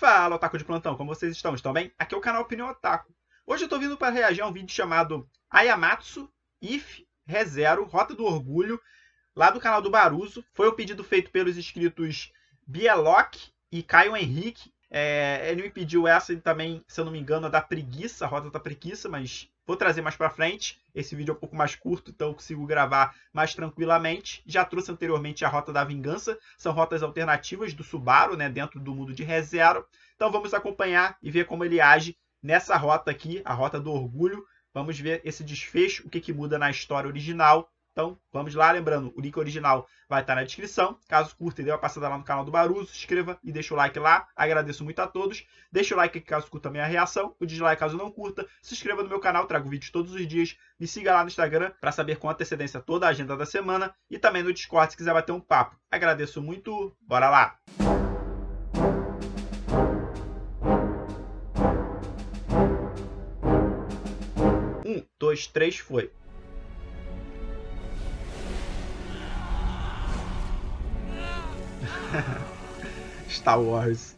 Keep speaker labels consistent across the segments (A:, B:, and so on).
A: Fala, Otaku de plantão, como vocês estão? Estão bem? Aqui é o canal Opinião Otaku. Hoje eu tô vindo para reagir a um vídeo chamado Ayamatsu If ReZero, Rota do Orgulho, lá do canal do Baruzo. Foi um pedido feito pelos inscritos Bielok e Caio Henrique. Ele me pediu essa e também, se eu não me engano, a da Preguiça, a Rota da Preguiça, mas vou trazer mais pra frente. Esse vídeo é um pouco mais curto, então eu consigo gravar mais tranquilamente. Já trouxe anteriormente a Rota da Vingança. São rotas alternativas do Subaru, né, dentro do mundo de ReZero. Então vamos acompanhar e ver como ele age nessa rota aqui, a Rota do Orgulho. Vamos ver esse desfecho, o que muda na história original. Então, vamos lá. Lembrando, o link original vai estar na descrição. Caso curta e dê uma passada lá no canal do Baruzo, se inscreva e deixa o like lá. Agradeço muito a todos. Deixa o like aqui caso curta a minha reação. O dislike caso não curta. Se inscreva no meu canal, trago vídeos todos os dias. Me siga lá no Instagram para saber com antecedência toda a agenda da semana. E também no Discord se quiser bater um papo. Agradeço muito. Bora lá! 1, 2, 3, foi. Star Wars.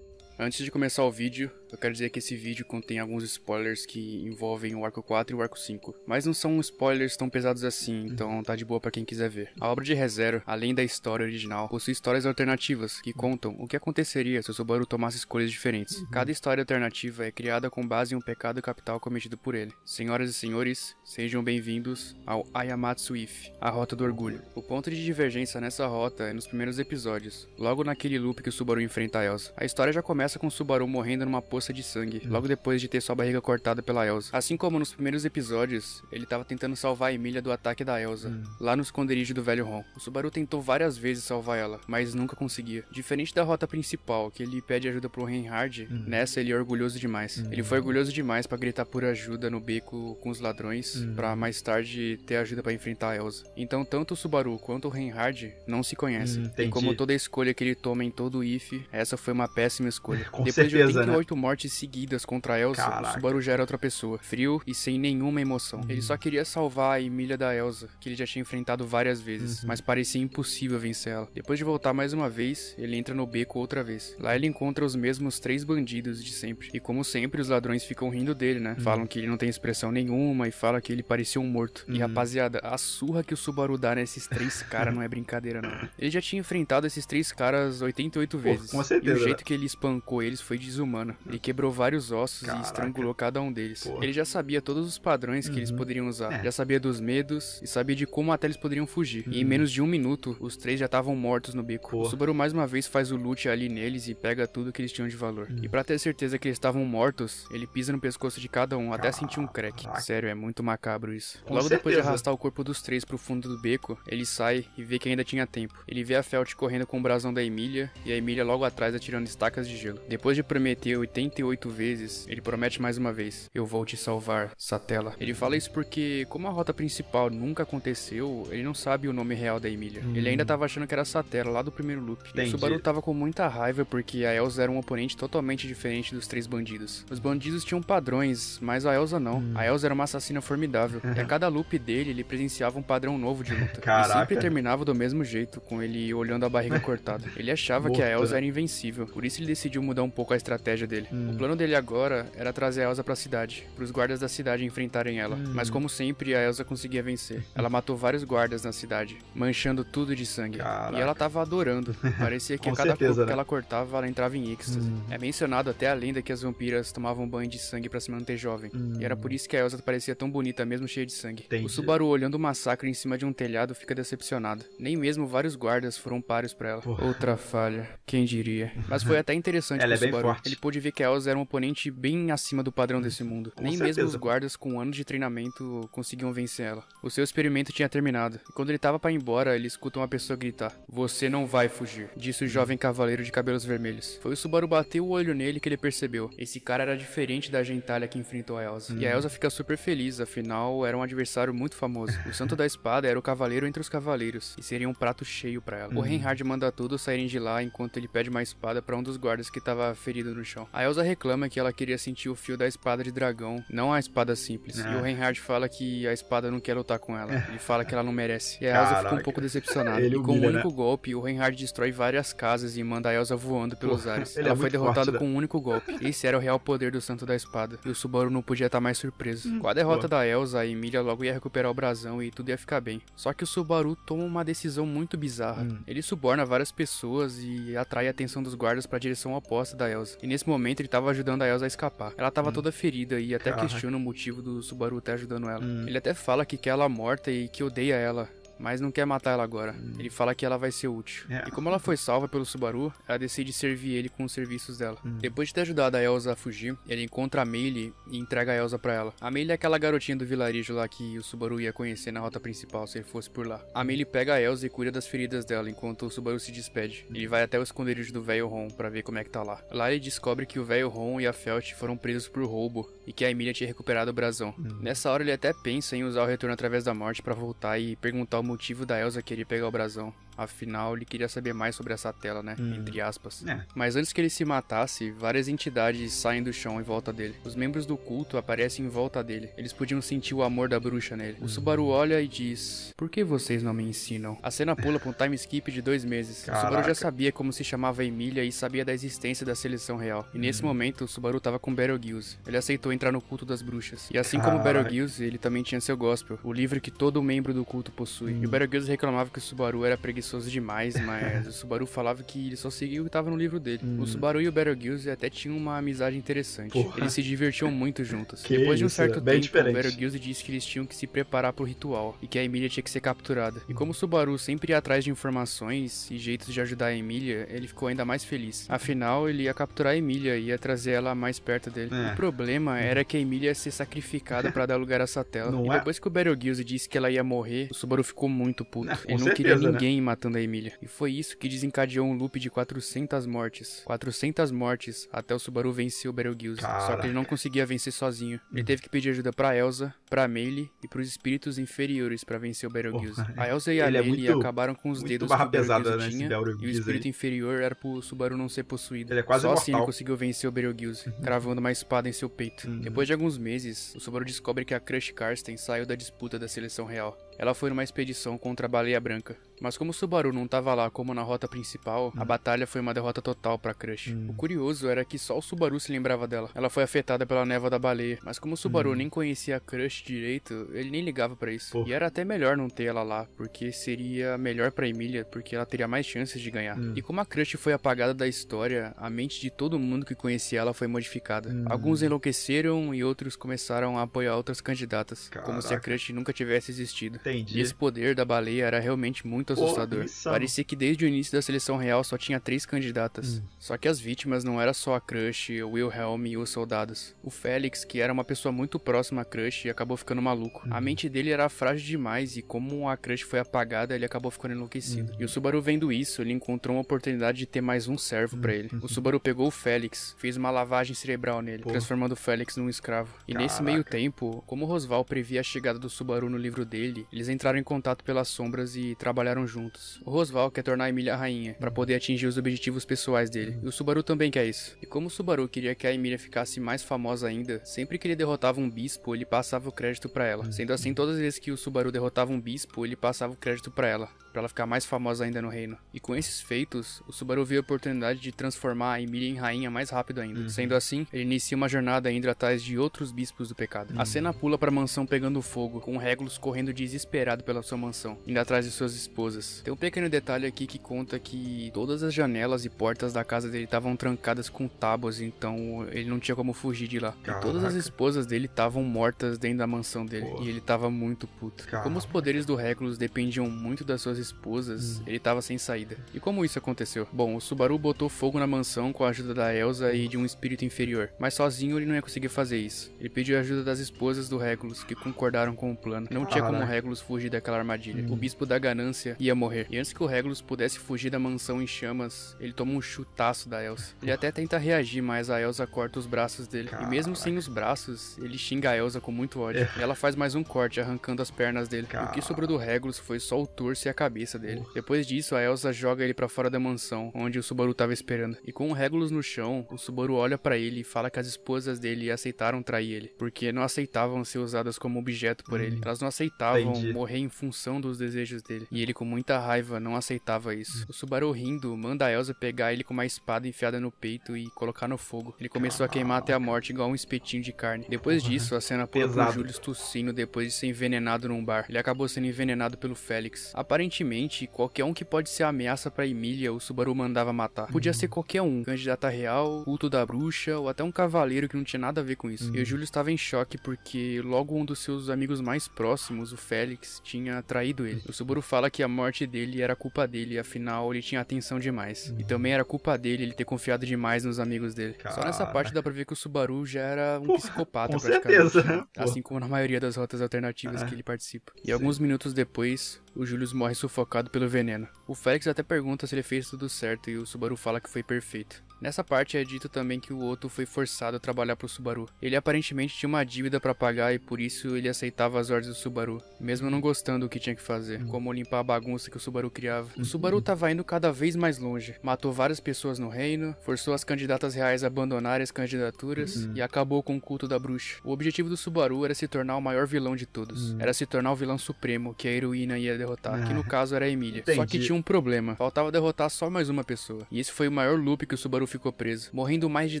B: Antes de começar o vídeo, eu quero dizer que esse vídeo contém alguns spoilers que envolvem o Arco 4 e o Arco 5. Mas não são spoilers tão pesados assim, então tá de boa pra quem quiser ver. A obra de ReZero, além da história original, possui histórias alternativas que contam o que aconteceria se o Subaru tomasse escolhas diferentes. Cada história alternativa é criada com base em um pecado capital cometido por ele. Senhoras e senhores, sejam bem-vindos ao Ayamatsu If, a Rota do Orgulho. O ponto de divergência nessa rota é nos primeiros episódios, logo naquele loop que o Subaru enfrenta a Elsa. A história já começa com o Subaru morrendo numa poça de sangue, logo depois de ter sua barriga cortada pela Elsa. Assim como nos primeiros episódios, ele estava tentando salvar a Emília do ataque da Elsa, lá no esconderijo do velho Ron. O Subaru tentou várias vezes salvar ela, mas nunca conseguia. Diferente da rota principal, que ele pede ajuda pro Reinhard, nessa ele é orgulhoso demais. Ele foi orgulhoso demais pra gritar por ajuda no beco com os ladrões, pra mais tarde ter ajuda pra enfrentar a Elsa. Então tanto o Subaru quanto o Reinhard não se conhecem. E como toda escolha que ele toma em todo o If, essa foi uma péssima escolha. Depois de 88 mortes seguidas contra a Elsa, o Subaru já era outra pessoa, frio e sem nenhuma emoção. Ele só queria salvar a Emília da Elsa, que ele já tinha enfrentado várias vezes, mas parecia impossível vencer ela. Depois de voltar mais uma vez, ele entra no beco outra vez. Lá ele encontra os mesmos 3 bandidos de sempre. E como sempre, os ladrões ficam rindo dele, né? Falam que ele não tem expressão nenhuma e falam que ele parecia um morto. E rapaziada, a surra que o Subaru dá nesses 3 caras não é brincadeira não. Ele já tinha enfrentado esses 3 caras 88 vezes.
A: Com certeza,
B: e o jeito que ele espancou eles foi desumano. Ele quebrou vários ossos e estrangulou cada um deles. Ele já sabia todos os padrões que eles poderiam usar. Já sabia dos medos e sabia de como até eles poderiam fugir. E em menos de 1 minuto, os 3 já estavam mortos no beco. O Subaru mais uma vez faz o loot ali neles e pega tudo que eles tinham de valor. E pra ter certeza que eles estavam mortos, ele pisa no pescoço de cada um até sentir um crack. Sério, é muito macabro isso. Logo depois de arrastar o corpo dos 3 pro fundo do beco, ele sai e vê que ainda tinha tempo. Ele vê a Felt correndo com o brasão da Emília e a Emília logo atrás atirando estacas de gelo. Depois de prometer 88 vezes, ele promete mais uma vez: eu vou te salvar, Satella. Ele fala isso porque, como a rota principal nunca aconteceu, ele não sabe o nome real da Emília. Ele ainda tava achando que era Satella, lá do primeiro loop. E o Subaru tava com muita raiva porque a Elsa era um oponente totalmente diferente dos 3 bandidos. Os bandidos tinham padrões, mas a Elsa não. A Elsa era uma assassina formidável. E a cada loop dele, ele presenciava um padrão novo de luta. E sempre terminava do mesmo jeito, com ele olhando a barriga cortada. Ele achava que a Elsa era invencível, por isso ele decidiu mudar um pouco a estratégia dele. O plano dele agora era trazer a Elsa pra cidade, pros guardas da cidade enfrentarem ela. Mas como sempre, a Elsa conseguia vencer. Ela matou vários guardas na cidade, manchando tudo de sangue. E ela tava adorando. Parecia que a cada corpo que ela cortava, ela entrava em êxtase. É mencionado até a lenda que as vampiras tomavam banho de sangue pra se manter jovem. E era por isso que a Elsa parecia tão bonita, mesmo cheia de sangue. O Subaru, olhando o massacre em cima de um telhado, fica decepcionado. Nem mesmo vários guardas foram páreos pra ela. Outra falha, quem diria. Mas foi até interessante pro Subaru. Ele pôde ver que a Elsa era um oponente bem acima do padrão desse mundo. Nem mesmo os guardas com anos de treinamento conseguiam vencer ela. O seu experimento tinha terminado. E quando ele tava pra ir embora, ele escuta uma pessoa gritar: "Você não vai fugir", disse o jovem cavaleiro de cabelos vermelhos. Foi o Subaru bater o olho nele que ele percebeu. Esse cara era diferente da gentalha que enfrentou a Elsa. E a Elsa fica super feliz, afinal era um adversário muito famoso. O Santo da Espada era o cavaleiro entre os cavaleiros, e seria um prato cheio pra ela. O Reinhard manda todos saírem de lá enquanto ele pede uma espada pra um dos guardas que tava ferido no chão. A Elsa reclama que ela queria sentir o fio da espada de dragão, não a espada simples. E o Reinhard fala que a espada não quer lutar com ela. Ele fala que ela não merece. E a Elsa fica um pouco decepcionada. E com um único golpe, o Reinhard destrói várias casas e manda a Elsa voando pelos ares. Ela foi derrotada com um único golpe. Esse era o real poder do Santo da Espada. E o Subaru não podia estar mais surpreso. Com a derrota da Elsa, a Emilia logo ia recuperar o brasão e tudo ia ficar bem. Só que o Subaru toma uma decisão muito bizarra. Ele suborna várias pessoas e atrai a atenção dos guardas para a direção oposta da Elsa. E nesse momento ele estava ajudando a Elsa a escapar. Ela estava toda ferida e até questiona o motivo do Subaru estar ajudando ela. Ele até fala que quer ela morta e que odeia ela, mas não quer matar ela agora. Ele fala que ela vai ser útil. E como ela foi salva pelo Subaru, ela decide servir ele com os serviços dela. Depois de ter ajudado a Elsa a fugir, ele encontra a Meili e entrega a Elsa pra ela. A Meili é aquela garotinha do vilarejo lá que o Subaru ia conhecer na rota principal se ele fosse por lá. A Meili pega a Elsa e cuida das feridas dela enquanto o Subaru se despede. Ele vai até o esconderijo do velho Ron pra ver como é que tá lá. Lá ele descobre que o velho Ron e a Felt foram presos por roubo e que a Emilia tinha recuperado o brasão. Nessa hora ele até pensa em usar o retorno através da morte pra voltar e perguntar o motivo da Elsa querer pegar o brasão. Afinal, ele queria saber mais sobre essa tela, né? Entre aspas. Mas antes que ele se matasse, várias entidades saem do chão em volta dele. Os membros do culto aparecem em volta dele. Eles podiam sentir o amor da bruxa nele. O Subaru olha e diz: "Por que vocês não me ensinam?" A cena pula pra um time skip de 2 meses. O Subaru já sabia como se chamava a Emilia e sabia da existência da seleção real. E nesse momento, o Subaru tava com Betelgeuse. Ele aceitou entrar no culto das bruxas. E assim como Betelgeuse, ele também tinha seu gospel, o livro que todo membro do culto possui. E o Betelgeuse reclamava que o Subaru era preguiçoso demais, mas o Subaru falava que ele só seguia o que estava no livro dele. O Subaru e o Betelgeuse até tinham uma amizade interessante. Eles se divertiam muito juntos. Depois de um certo tempo, o Betelgeuse disse que eles tinham que se preparar pro ritual e que a Emilia tinha que ser capturada. E como o Subaru sempre ia atrás de informações e jeitos de ajudar a Emilia, ele ficou ainda mais feliz. Afinal, ele ia capturar a Emilia e ia trazer ela mais perto dele. O problema era que a Emilia ia ser sacrificada pra dar lugar a essa tela. E depois que o Betelgeuse disse que ela ia morrer, o Subaru ficou muito puto. Ele não queria ninguém matando a Emilia. E foi isso que desencadeou um loop de 400 mortes. 400 mortes até o Subaru vencer o Betelgeuse. Só que ele não conseguia vencer sozinho. Ele teve que pedir ajuda pra Elsa, pra Meili e pros espíritos inferiores pra vencer o Betelgeuse. A Elsa e a Meili acabaram com os dedos que o Betelgeuse tinha, e o espírito inferior era pro Subaru não ser possuído. Só assim ele conseguiu vencer o Betelgeuse, cravando uma espada em seu peito. Depois de alguns meses, o Subaru descobre que a Crush Karsten saiu da disputa da seleção real. Ela foi numa expedição contra a Baleia Branca. Mas como o Subaru não tava lá como na rota principal, a batalha foi uma derrota total pra Crush. O curioso era que só o Subaru se lembrava dela. Ela foi afetada pela névoa da baleia, mas como o Subaru nem conhecia a Crush direito, ele nem ligava pra isso. E era até melhor não ter ela lá, porque seria melhor pra Emilia, porque ela teria mais chances de ganhar. E como a Crush foi apagada da história, a mente de todo mundo que conhecia ela foi modificada. Alguns enlouqueceram e outros começaram a apoiar outras candidatas, como se a Crush nunca tivesse existido. E esse poder da baleia era realmente muito assustador. Parecia que desde o início da seleção real só tinha 3 candidatas. Só que as vítimas não era só a Crush, o Wilhelm e os soldados. O Félix, que era uma pessoa muito próxima à Crush, acabou ficando maluco. A mente dele era frágil demais e como a Crush foi apagada, ele acabou ficando enlouquecido. E o Subaru vendo isso, ele encontrou uma oportunidade de ter mais um servo pra ele. O Subaru pegou o Félix, fez uma lavagem cerebral nele, transformando o Félix num escravo. E nesse meio tempo, como o Rosval previa a chegada do Subaru no livro dele, eles entraram em contato pelas sombras e trabalharam juntos. O Rosval quer tornar a Emilia rainha, pra poder atingir os objetivos pessoais dele. E o Subaru também quer isso. E como o Subaru queria que a Emilia ficasse mais famosa ainda, sempre que ele derrotava um bispo, ele passava o crédito pra ela. Sendo assim, todas as vezes que o Subaru derrotava um bispo, ele passava o crédito pra ela ficar mais famosa ainda no reino. E com esses feitos, o Subaru viu a oportunidade de transformar a Emilia em rainha mais rápido ainda. Sendo assim, ele inicia uma jornada indo atrás de outros bispos do pecado. A cena pula pra mansão pegando fogo, com Regulus correndo desesperado pela sua mansão, indo atrás de suas esposas. Tem um pequeno detalhe aqui que conta que todas as janelas e portas da casa dele estavam trancadas com tábuas, então ele não tinha como fugir de lá. E todas as esposas dele estavam mortas dentro da mansão dele, e ele tava muito puto. Como os poderes do Regulus dependiam muito das suas esposas, ele tava sem saída. E como isso aconteceu? Bom, o Subaru botou fogo na mansão com a ajuda da Elsa e de um espírito inferior, mas sozinho ele não ia conseguir fazer isso. Ele pediu a ajuda das esposas do Regulus, que concordaram com o plano. Não tinha como o Regulus Regulus fugir daquela armadilha. O bispo da ganância ia morrer. E antes que o Regulus pudesse fugir da mansão em chamas, ele toma um chutaço da Elsa. Ele até tenta reagir, mas a Elsa corta os braços dele. E mesmo sem os braços, ele xinga a Elsa com muito ódio. E ela faz mais um corte, arrancando as pernas dele. O que sobrou do Regulus foi só o torso e a cabeça dele. Depois disso, a Elsa joga ele pra fora da mansão, onde o Subaru tava esperando. E com o Regulus no chão, o Subaru olha pra ele e fala que as esposas dele aceitaram trair ele, porque não aceitavam ser usadas como objeto por ele. Elas não aceitavam morrer em função dos desejos dele. E ele, com muita raiva, não aceitava isso. O Subaru, rindo, manda a Elsa pegar ele com uma espada enfiada no peito e colocar no fogo. Ele começou a queimar até a morte igual um espetinho de carne. Depois disso, a cena pula pro Julius tossindo depois de ser envenenado num bar. Ele acabou sendo envenenado pelo Félix. Aparentemente, qualquer um que pode ser ameaça pra Emília, o Subaru mandava matar. Podia ser qualquer um, candidata real, culto da bruxa, ou até um cavaleiro que não tinha nada a ver com isso. E o Julius estava em choque porque logo um dos seus amigos mais próximos, o Félix, tinha traído ele. O Subaru fala que a morte dele era culpa dele, afinal ele tinha atenção demais. E também era culpa dele ele ter confiado demais nos amigos dele. Só nessa parte dá pra ver que o Subaru já era um psicopata praticamente.
A: Certeza.
B: Assim como na maioria das rotas alternativas que ele participa. E alguns minutos depois, o Julius morre sufocado pelo veneno. O Félix até pergunta se ele fez tudo certo e o Subaru fala que foi perfeito. Nessa parte é dito também que o Otto foi forçado a trabalhar pro Subaru. Ele aparentemente tinha uma dívida pra pagar e por isso ele aceitava as ordens do Subaru, mesmo não gostando do que tinha que fazer, como limpar a bagunça que o Subaru criava. O Subaru tava indo cada vez mais longe, matou várias pessoas no reino, forçou as candidatas reais a abandonarem as candidaturas e acabou com o culto da bruxa. O objetivo do Subaru era se tornar o maior vilão de todos. Era se tornar o vilão supremo que a heroína ia derrotar, que no caso era a Emília. Só que tinha um problema, faltava derrotar só mais uma pessoa. E esse foi o maior loop que o Subaru ficou preso, morrendo mais de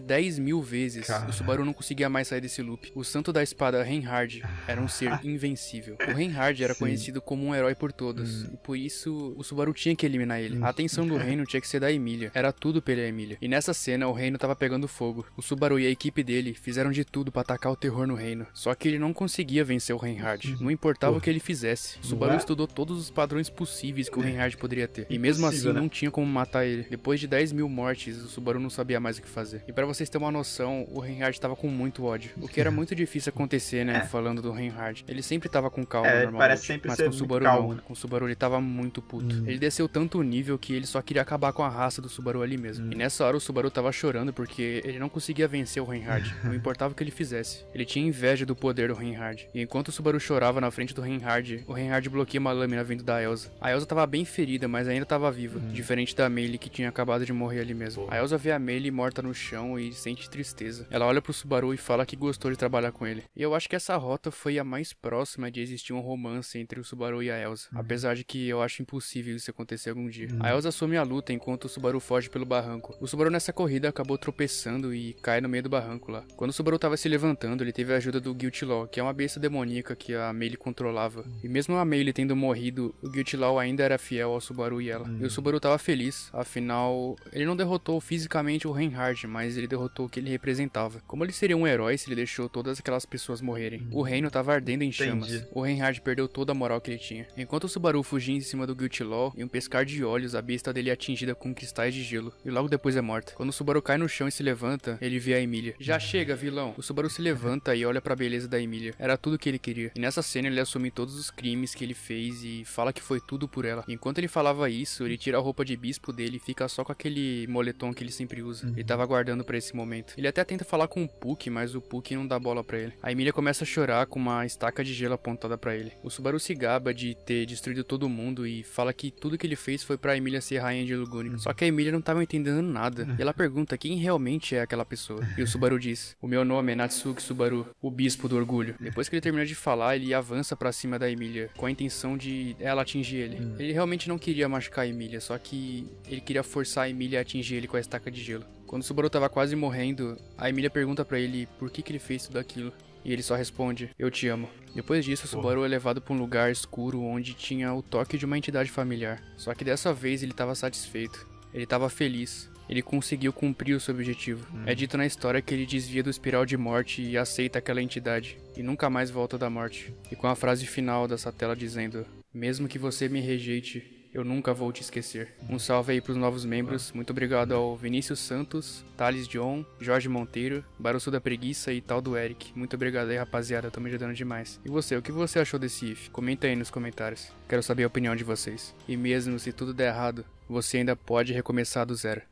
B: 10.000 vezes. O Subaru não conseguia mais sair desse loop. O santo da espada, Reinhard, era um ser invencível. O Reinhard era conhecido como um herói por todos, e por isso o Subaru tinha que eliminar ele. A atenção do reino tinha que ser da Emília, era tudo pela Emília. E nessa cena o reino tava pegando fogo. O Subaru e a equipe dele fizeram de tudo pra atacar o terror no reino, só que ele não conseguia vencer o Reinhard. Não importava o que ele fizesse. O Subaru estudou todos os padrões possíveis que o Reinhard poderia ter, e mesmo assim não tinha como matar ele. Depois de 10.000 mortes, o Subaru não sabia mais o que fazer. E pra vocês terem uma noção, o Reinhard tava com muito ódio, o que era muito difícil acontecer, né, falando do Reinhard. Ele sempre tava com calma normalmente,
A: parece sempre
B: mas
A: ser
B: com o Subaru
A: calmo,
B: não. Com o Subaru ele tava muito puto. Ele desceu tanto o nível que ele só queria acabar com a raça do Subaru ali mesmo. E nessa hora o Subaru tava chorando porque ele não conseguia vencer o Reinhard, não importava o que ele fizesse. Ele tinha inveja do poder do Reinhard. E enquanto o Subaru chorava na frente do Reinhard, o Reinhard bloqueia uma lâmina vindo da Elsa. A Elsa tava bem ferida, mas ainda tava viva, diferente da Meili que tinha acabado de morrer ali mesmo. A Elsa vê a Meili morta no chão e sente tristeza. Ela olha pro Subaru e fala que gostou de trabalhar com ele. E eu acho que essa rota foi a mais próxima de existir um romance entre o Subaru e a Elsa, apesar de que eu acho impossível isso acontecer algum dia. A Elsa assume a luta enquanto o Subaru foge pelo barranco. O Subaru nessa corrida acabou tropeçando e cai no meio do barranco lá. Quando o Subaru tava se levantando, ele teve a ajuda do Guilty Law, que é uma besta demoníaca que a Meili controlava. E mesmo a Meili tendo morrido, o Guilty Law ainda era fiel ao Subaru e ela. E o Subaru tava feliz, afinal, ele não derrotou fisicamente o Reinhard, mas ele derrotou o que ele representava. Como ele seria um herói se ele deixou todas aquelas pessoas morrerem? O reino tava ardendo em chamas. O Reinhard perdeu toda a moral que ele tinha. Enquanto o Subaru fugia em cima do Guilty Law, em um pescar de olhos, a besta dele é atingida com cristais de gelo, e logo depois é morta. Quando o Subaru cai no chão e se levanta, ele vê a Emília. Já chega, vilão! O Subaru se levanta e olha pra beleza da Emília. Era tudo que ele queria. E nessa cena ele assume todos os crimes que ele fez e fala que foi tudo por ela. Enquanto ele falava isso, ele tira a roupa de bispo dele e fica só com aquele moletom que ele sempre usa. Ele tava aguardando pra esse momento. Ele até tenta falar com o Puck, mas o Puck não dá bola pra ele. A Emília começa a chorar com uma estaca de gelo apontada pra ele. O Subaru se gaba de ter destruído todo mundo e fala que tudo que ele fez foi pra Emília ser rainha de Lugunic. Só que a Emília não tava entendendo nada. E ela pergunta quem realmente é aquela pessoa. E o Subaru diz: o meu nome é Natsuki Subaru, o bispo do orgulho. Depois que ele termina de falar, ele avança pra cima da Emília, com a intenção de ela atingir ele. Ele realmente não queria machucar a Emília, só que ele queria forçar a Emília a atingir ele com a estaca de gelo. Quando o Subaru tava quase morrendo, a Emília pergunta pra ele por que ele fez tudo aquilo. E ele só responde: eu te amo. Depois disso, o Subaru é levado pra um lugar escuro onde tinha o toque de uma entidade familiar. Só que dessa vez ele tava satisfeito. Ele tava feliz. Ele conseguiu cumprir o seu objetivo. É dito na história que ele desvia do espiral de morte e aceita aquela entidade. E nunca mais volta da morte. E com a frase final dessa tela dizendo: mesmo que você me rejeite, eu nunca vou te esquecer. Um salve aí pros novos membros. Muito obrigado ao Vinícius Santos, Thales John, Jorge Monteiro, Baruçu da Preguiça e tal do Eric. Muito obrigado aí, rapaziada. Tô me ajudando demais. E você, o que você achou desse if? Comenta aí nos comentários. Quero saber a opinião de vocês. E mesmo se tudo der errado, você ainda pode recomeçar do zero.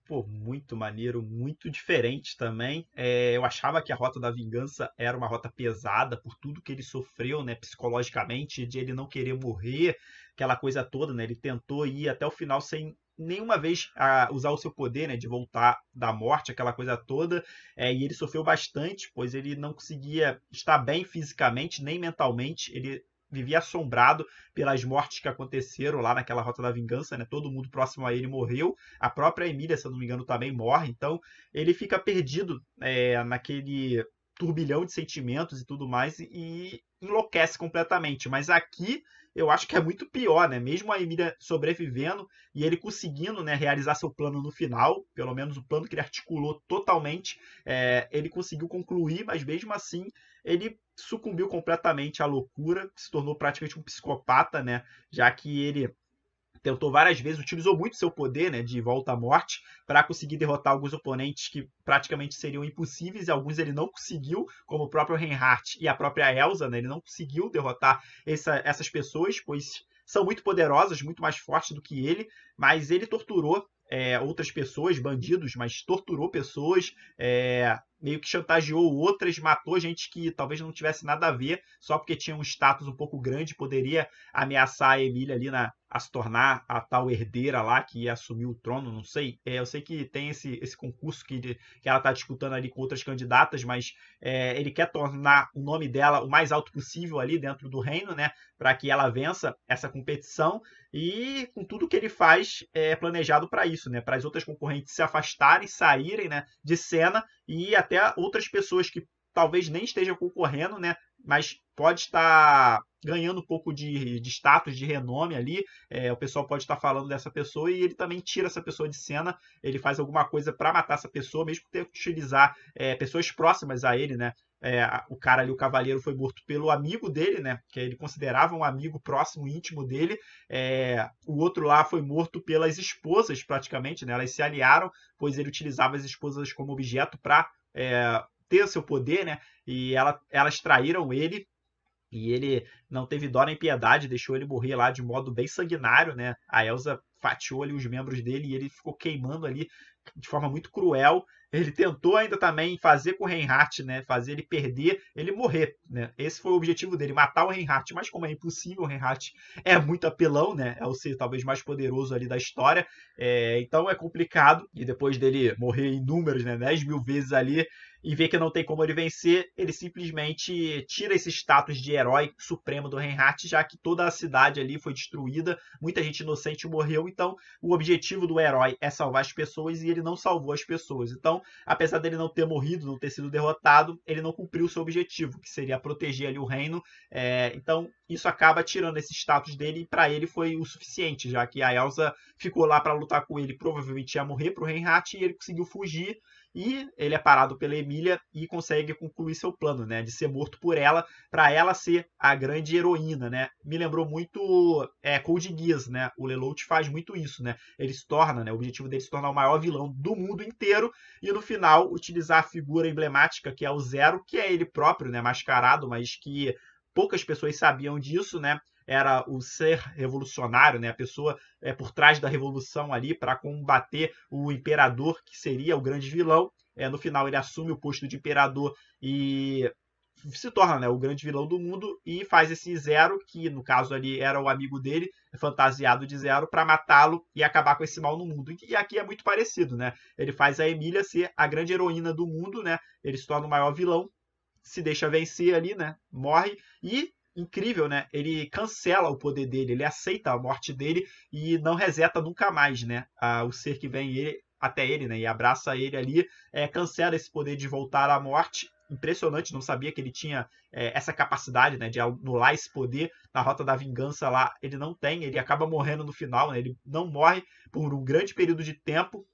A: Pô, muito maneiro, muito diferente também. Eu achava que a Rota da Vingança era uma rota pesada por tudo que ele sofreu, né, psicologicamente, de ele não querer morrer, aquela coisa toda, né? Ele tentou ir até o final sem nenhuma vez usar o seu poder, né, de voltar da morte, aquela coisa toda. E ele sofreu bastante, pois ele não conseguia estar bem fisicamente nem mentalmente. Ele vivia assombrado pelas mortes que aconteceram lá naquela Rota da Vingança, né? Todo mundo próximo a ele morreu. A própria Emília, se eu não me engano, também morre. Então, ele fica perdido naquele turbilhão de sentimentos e tudo mais e enlouquece completamente. Mas aqui eu acho que é muito pior, né? Mesmo a Emília sobrevivendo e ele conseguindo, né, realizar seu plano no final, pelo menos o plano que ele articulou totalmente, ele conseguiu concluir, mas mesmo assim ele sucumbiu completamente à loucura, se tornou praticamente um psicopata, né? Já que ele tentou várias vezes, utilizou muito seu poder, né, de volta à morte para conseguir derrotar alguns oponentes que praticamente seriam impossíveis, e alguns ele não conseguiu, como o próprio Reinhardt e a própria Elsa, né? Ele não conseguiu derrotar essas pessoas, pois são muito poderosas, muito mais fortes do que ele, mas ele torturou outras pessoas, bandidos, mas torturou pessoas, meio que chantageou outras, matou gente que talvez não tivesse nada a ver, só porque tinha um status um pouco grande, poderia ameaçar a Emília ali a se tornar a tal herdeira lá que ia assumir o trono, não sei. Eu sei que tem esse concurso que ela está disputando ali com outras candidatas, mas ele quer tornar o nome dela o mais alto possível ali dentro do reino, né, para que ela vença essa competição, e com tudo que ele faz é planejado para isso, né, para as outras concorrentes se afastarem, saírem, né, de cena, e até outras pessoas que talvez nem estejam concorrendo, né, mas pode estar ganhando um pouco de status, de renome ali. O pessoal pode estar falando dessa pessoa e ele também tira essa pessoa de cena. Ele faz alguma coisa para matar essa pessoa, mesmo que tenha que utilizar pessoas próximas a ele, né? O cara ali, o cavaleiro, foi morto pelo amigo dele, né? Que ele considerava um amigo próximo, íntimo dele. O outro lá foi morto pelas esposas, praticamente, né? Elas se aliaram, pois ele utilizava as esposas como objeto para ter seu poder, né? E elas traíram ele. E ele não teve dó nem piedade, deixou ele morrer lá de modo bem sanguinário, né? A Elsa fatiou ali os membros dele e ele ficou queimando ali de forma muito cruel. Ele tentou ainda também fazer com o Reinhardt, né? Fazer ele perder, ele morrer, né? Esse foi o objetivo dele, matar o Reinhardt. Mas como é impossível, o Reinhardt é muito apelão, né? É o ser talvez mais poderoso ali da história. Então é complicado. E depois dele morrer inúmeros, né? 10.000 vezes ali, e vê que não tem como ele vencer, ele simplesmente tira esse status de herói supremo do Reinhardt, já que toda a cidade ali foi destruída, muita gente inocente morreu. Então o objetivo do herói é salvar as pessoas e ele não salvou as pessoas. Então, apesar dele não ter morrido, não ter sido derrotado, ele não cumpriu o seu objetivo, que seria proteger ali o reino. Então isso acaba tirando esse status dele, e para ele foi o suficiente, já que a Elsa ficou lá para lutar com ele, provavelmente ia morrer pro Reinhardt, e ele conseguiu fugir. E ele é parado pela Emília e consegue concluir seu plano, né, de ser morto por ela, para ela ser a grande heroína, né? Me lembrou muito Code Geass, né? O Lelouch faz muito isso, né? Ele se torna, né, o objetivo dele é se tornar o maior vilão do mundo inteiro, e no final utilizar a figura emblemática que é o Zero, que é ele próprio, né, mascarado, mas que poucas pessoas sabiam disso, né? Era o ser revolucionário, né? A pessoa por trás da revolução ali para combater o imperador, que seria o grande vilão. No final ele assume o posto de imperador e se torna, né, o grande vilão do mundo, e faz esse Zero, que no caso ali era o amigo dele, fantasiado de Zero, para matá-lo e acabar com esse mal no mundo. E aqui é muito parecido, né? Ele faz a Emília ser a grande heroína do mundo, né? Ele se torna o maior vilão, se deixa vencer ali, né? Morre e incrível, né? Ele cancela o poder dele, ele aceita a morte dele e não reseta nunca mais, né? O ser que vem até ele, né? E abraça ele ali, cancela esse poder de voltar à morte. Impressionante, não sabia que ele tinha essa capacidade, né, de anular esse poder. Na Rota da Vingança lá, ele não tem, ele acaba morrendo no final, né? Ele não morre por um grande período de tempo,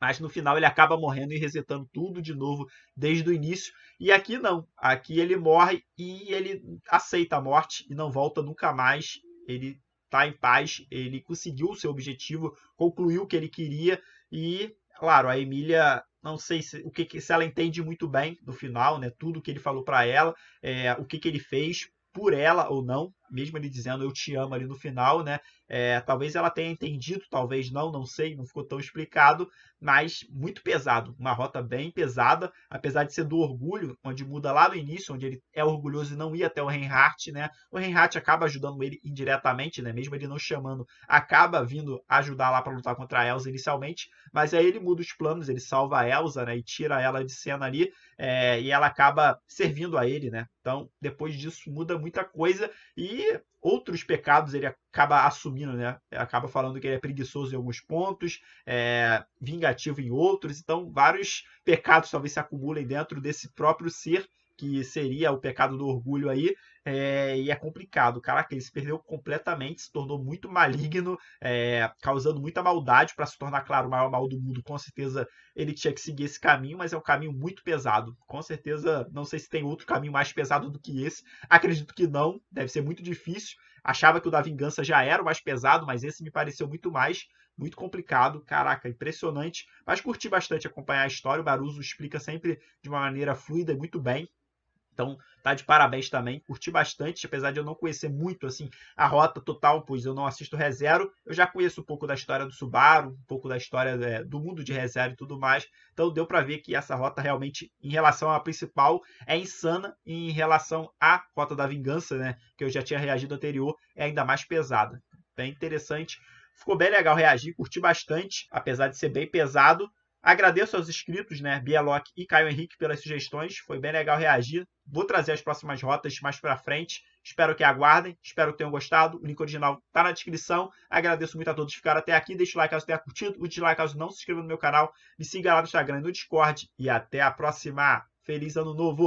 A: mas no final ele acaba morrendo e resetando tudo de novo desde o início. E aqui não. Aqui ele morre e ele aceita a morte e não volta nunca mais. Ele tá em paz, ele conseguiu o seu objetivo, concluiu o que ele queria e, claro, a Emília, não sei se ela entende muito bem no final, né? Tudo que ele falou para ela, o que ele fez por ela ou não, mesmo ele dizendo eu te amo ali no final, né? Talvez ela tenha entendido, talvez não sei, não ficou tão explicado, mas muito pesado, uma rota bem pesada, apesar de ser do orgulho, onde muda lá no início, onde ele é orgulhoso e não ia até o Reinhardt, né? O Reinhardt acaba ajudando ele indiretamente, né? Mesmo ele não chamando, acaba vindo ajudar lá para lutar contra a Elsa inicialmente, mas aí ele muda os planos, ele salva a Elsa, né? E tira ela de cena ali, e ela acaba servindo a ele, né? Então, depois disso, muda muita coisa e outros pecados ele acaba assumindo, né? Acaba falando que ele é preguiçoso em alguns pontos, vingativo em outros, então vários pecados talvez se acumulem dentro desse próprio ser, que seria o pecado do orgulho aí, e é complicado. Caraca, ele se perdeu completamente, se tornou muito maligno, causando muita maldade para se tornar, claro, o maior mal do mundo. Com certeza ele tinha que seguir esse caminho, mas é um caminho muito pesado. Com certeza, não sei se tem outro caminho mais pesado do que esse. Acredito que não, deve ser muito difícil. Achava que o da vingança já era o mais pesado, mas esse me pareceu muito mais, muito complicado. Caraca, impressionante. Mas curti bastante acompanhar a história. O Baruso explica sempre de uma maneira fluida e muito bem. Então, tá de parabéns também. Curti bastante, apesar de eu não conhecer muito assim a rota total, pois eu não assisto ReZero. Eu já conheço um pouco da história do Subaru, um pouco da história do mundo de ReZero e tudo mais. Então, deu para ver que essa rota realmente, em relação à principal, é insana. E em relação à Rota da Vingança, né, que eu já tinha reagido anterior, é ainda mais pesada. Bem interessante. Ficou bem legal reagir, curti bastante, apesar de ser bem pesado. Agradeço aos inscritos, né, Bielok e Caio Henrique, pelas sugestões. Foi bem legal reagir. Vou trazer as próximas rotas mais pra frente. Espero que aguardem. Espero que tenham gostado. O link original tá na descrição. Agradeço muito a todos que ficaram até aqui. Deixa o like caso tenha curtido. O dislike caso não se inscreva no meu canal. Me siga lá no Instagram e no Discord. E até a próxima. Feliz Ano Novo!